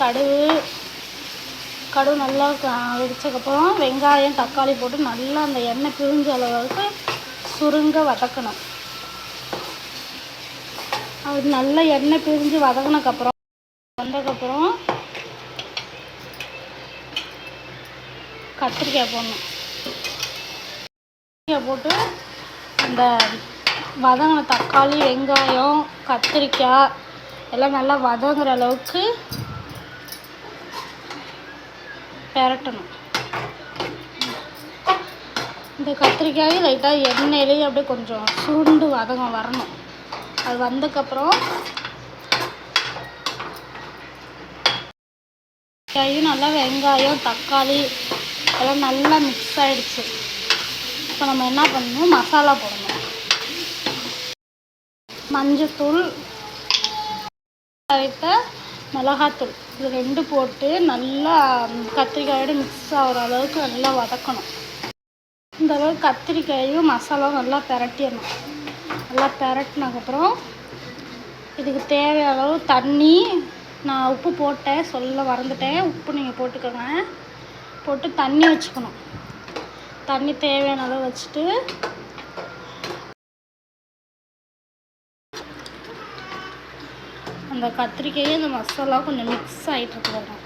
கடுகு நல்லா வெடிச்சதுக்கப்புறம் வெங்காயம் தக்காளி போட்டு நல்லா அந்த எண்ணெய் பிரிஞ்ச அளவுக்கு சுருங்க வதக்கணும். அது நல்லா எண்ணெய் பிரிஞ்சு வதங்கினதுக்கப்புறம் கத்திரிக்காய் போடணும். கத்திரிக்காய் போட்டு அந்த வதங்கின தக்காளி வெங்காயம் கத்திரிக்காய் எல்லாம் நல்லா வதங்குற அளவுக்கு பெரட்டணும். இந்த கத்திரிக்காய் லைட்டாக எண்ணெயிலேயே அப்படியே கொஞ்சம் சுருண்டு வரணும். அது வந்ததுக்கப்புறம் நல்லா வெங்காயம் தக்காளி எல்லாம் நல்லா மிக்ஸ் ஆகிடுச்சு. இப்போ நம்ம என்ன பண்ணணும், மசாலா போடணும். மஞ்சத்தூள், மிளகாத்தூள் இது 2 போட்டு நல்லா கத்திரிக்காயோட மிக்ஸ் ஆகிற அளவுக்கு நல்லா வதக்கணும். இந்த அளவுக்கு கத்திரிக்காயும் மசாலாவும் நல்லா பெரட்டிடணும். நல்லா பெரட்டினதுக்கப்புறம் இதுக்கு தேவையான அளவு தண்ணி, நான் உப்பு போட்டேன் சொல்ல மறந்துட்டேன், உப்பு நீங்கள் போட்டுக்கோங்க. போட்டு தண்ணி வச்சுக்கணும். தண்ணி தேவையான அளவு வச்சுட்டு அந்த கத்திரிக்காயும் அந்த மசாலா கொஞ்சம் மிக்ஸ் ஆகிட்டு இருக்கணும்.